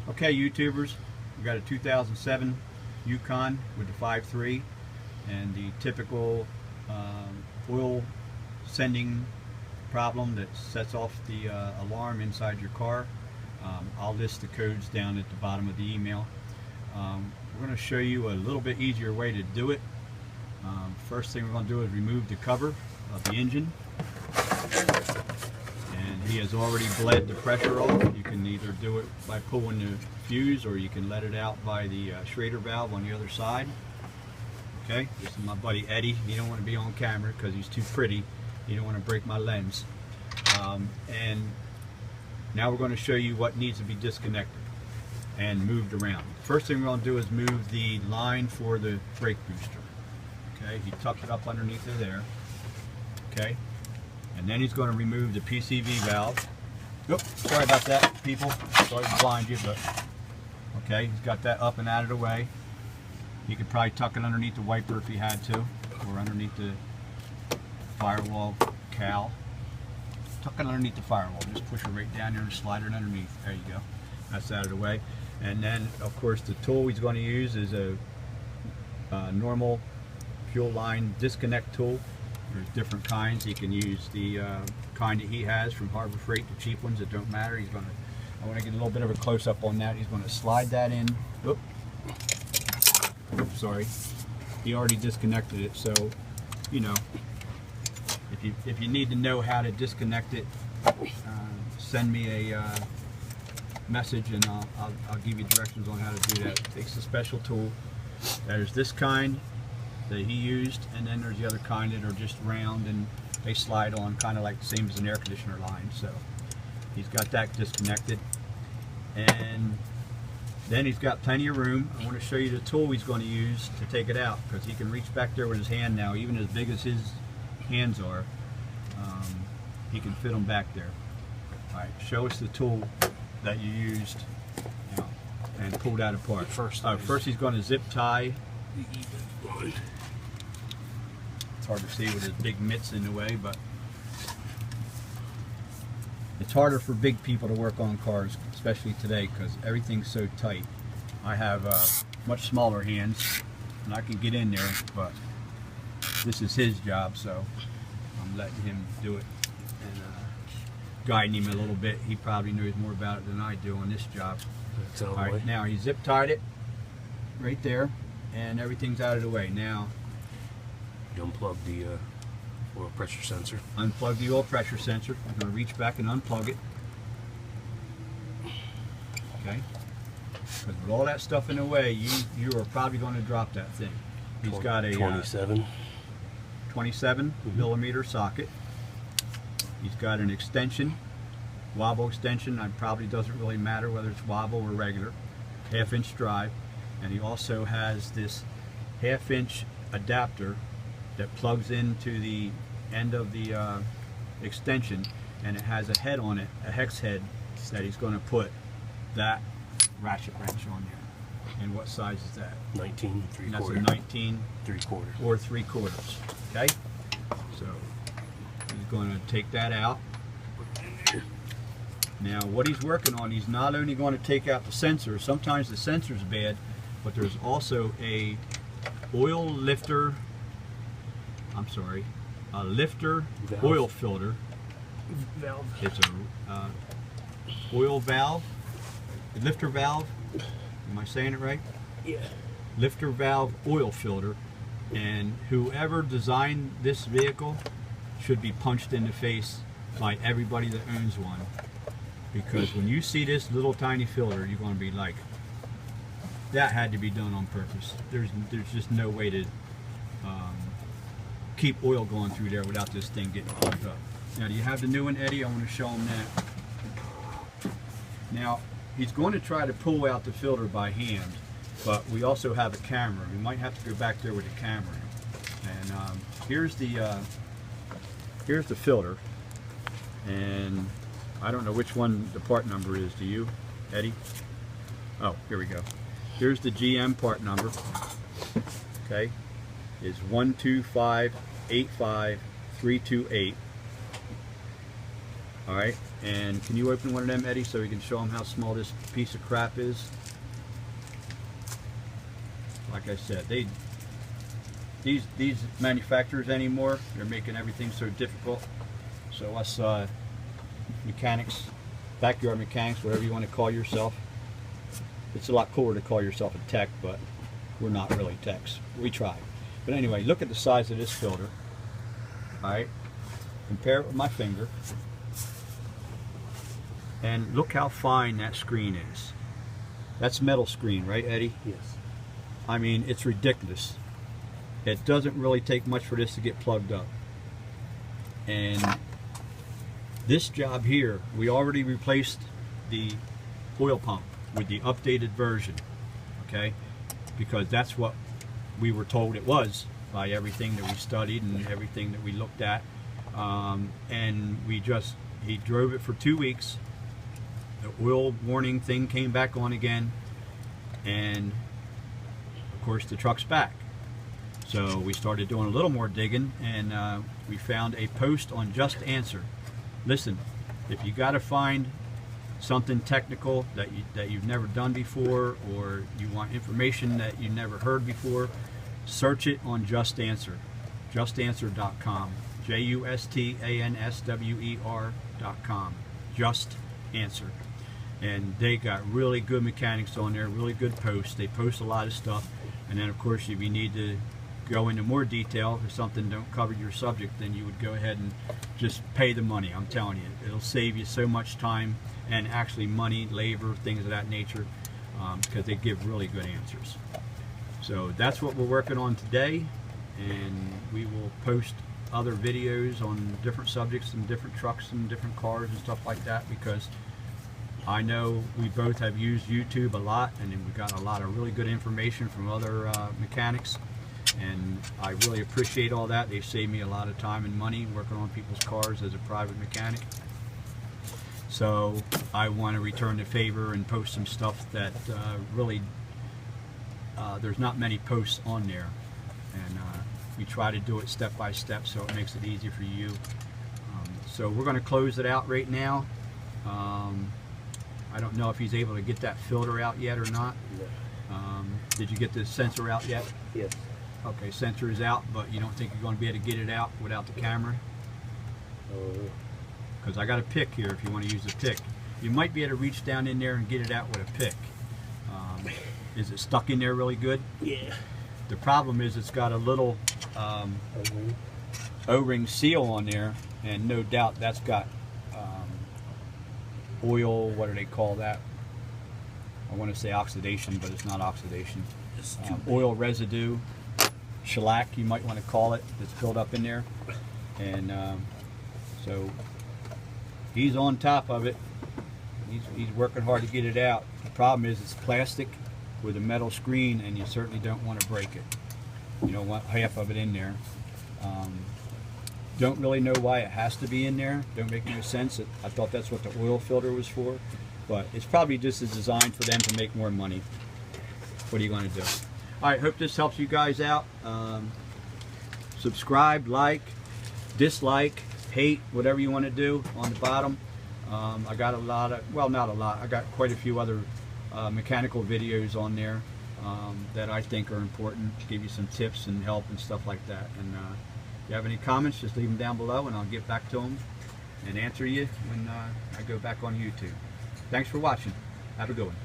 Okay, YouTubers, we got a 2007 Yukon with the 5.3 and the typical oil sending problem that sets off the alarm inside your car. I'll list the codes down at the bottom of the email. We're going to show you a little bit easier way to do it. First thing we're going to do is remove the cover of the engine. And he has already bled the pressure off. You can either do it by pulling the fuse, or you can let it out by the Schrader valve on the other side. Okay, this is my buddy Eddie. He don't want to be on camera because he's too pretty. He don't want to break my lens. And now we're going to show you what needs to be disconnected and moved around. First thing we're going to do is move the line for the brake booster. Okay, he tucked it up underneath of there. Okay, and then he's going to remove the PCV valve. Oops, sorry about that, people. Sorry to blind you, but okay, he's got that up and out of the way. You could probably tuck it underneath the wiper if you had to, or underneath the firewall cowl. Tuck it underneath the firewall. Just push it right down there and slide it underneath. There you go. That's out of the way. And then, of course, the tool he's going to use is a normal fuel line disconnect tool. There's different kinds. He can use the kind that he has from Harbor Freight, the cheap ones that don't matter. He's going to, I want to get a little bit of a close-up on that. He's going to slide that in. Oops, sorry. He already disconnected it, so, you know, if you need to know how to disconnect it, send me a message and I'll give you directions on how to do that. It takes a special tool. There's this kind that he used, and then there's the other kind that are just round and they slide on, kind of like the same as an air conditioner line. So he's got that disconnected, and then he's got plenty of room. I want to show you the tool he's going to use to take it out, because he can reach back there with his hand now, even as big as his hands are. He can fit them back there. All right, show us the tool that you used, and pull that apart. First he's going to zip tie. It's hard to see with his big mitts in the way, but it's harder for big people to work on cars, especially today, because everything's so tight. I have much smaller hands, and I can get in there, but this is his job, so I'm letting him do it and guiding him a little bit. He probably knows more about it than I do on this job. All right, now he zip tied it right there, and everything's out of the way. Now you unplug the oil pressure sensor. Unplug the oil pressure sensor. I'm going to reach back and unplug it. Okay? Because with all that stuff in the way, you are probably going to drop that thing. He's got a 27 millimeter socket. He's got an extension, wobble extension. It probably doesn't really matter whether it's wobble or regular. 1/2 inch drive. And he also has this 1/2 inch adapter that plugs into the end of the extension, and it has a head on it, a hex head, that he's going to put that ratchet wrench on there. And what size is that? 19 3/4. That's a 19 3/4 or 3/4. Okay, so he's going to take that out. Now what he's working on, he's not only going to take out the sensor. Sometimes the sensor's bad, but there's also a oil lifter, a lifter valve. Oil filter valve. It's a oil valve, lifter valve. Am I saying it right? Yeah. Lifter valve oil filter, and whoever designed this vehicle should be punched in the face by everybody that owns one, because when you see this little tiny filter, you're going to be like, that had to be done on purpose. There's just no way to keep oil going through there without this thing getting plugged up. Now, do you have the new one, Eddie? I want to show him that. Now, he's going to try to pull out the filter by hand, but we also have a camera. We might have to go back there with the camera. And here's the filter, and I don't know which one the part number is. Do you, Eddie? Oh, here we go. Here's the GM part number. Okay, it's 12585328. All right, and can you open one of them, Eddie, so we can show them how small this piece of crap is? Like I said, these manufacturers anymore, they're making everything so difficult. So us mechanics, backyard mechanics, whatever you want to call yourself, it's a lot cooler to call yourself a tech, but we're not really techs. We try. But anyway, look at the size of this filter. All right, compare it with my finger. And look how fine that screen is. That's metal screen, right, Eddie? Yes. I mean, it's ridiculous. It doesn't really take much for this to get plugged up. And this job here, we already replaced the oil pump with the updated version, okay? Because that's what we were told it was by everything that we studied and everything that we looked at. And he drove it for 2 weeks. The oil warning thing came back on again, and of course the truck's back. So we started doing a little more digging, and we found a post on Just Answer. Listen, if you got to find something technical that you've never done before, or you want information that you never heard before, search it on Just Answer. JustAnswer.com. JustAnswer.com. Just Answer. And they got really good mechanics on there, really good posts. They post a lot of stuff. And then of course, if you need to go into more detail, if something don't cover your subject, then you would go ahead and just pay the money. I'm telling you, it'll save you so much time and actually money, labor, things of that nature, because they give really good answers. So that's what we're working on today, and we will post other videos on different subjects and different trucks and different cars and stuff like that, because I know we both have used YouTube a lot, and we got a lot of really good information from other mechanics, and I really appreciate all that. They've saved me a lot of time and money working on people's cars as a private mechanic. So I want to return the favor and post some stuff that really there's not many posts on there, and we try to do it step by step so it makes it easy for you. So we're going to close it out right now. I don't know if he's able to get that filter out yet or not. No. Did you get the sensor out yet? Yes. Okay, sensor is out, but you don't think you're going to be able to get it out without the camera? Because I got a pick here if you want to use the pick. You might be able to reach down in there and get it out with a pick. Is it stuck in there really good? Yeah. The problem is it's got a little O-ring seal on there, and no doubt that's got oil, what do they call that? I want to say oxidation, but it's not oxidation. Oil residue, shellac you might want to call it, that's built up in there. And so he's on top of it. He's working hard to get it out. The problem is it's plastic with a metal screen, and you certainly don't want to break it. You don't want half of it in there. Don't really know why it has to be in there. Don't make no sense. I thought that's what the oil filter was for, but it's probably just designed for them to make more money. What are you going to do? All right, hope this helps you guys out. Subscribe, like, dislike, hate, whatever you want to do on the bottom. I got a lot of, well, not a lot, I got quite a few other mechanical videos on there that I think are important to give you some tips and help and stuff like that. And if you have any comments, just leave them down below and I'll get back to them and answer you when I go back on YouTube. Thanks for watching. Have a good one.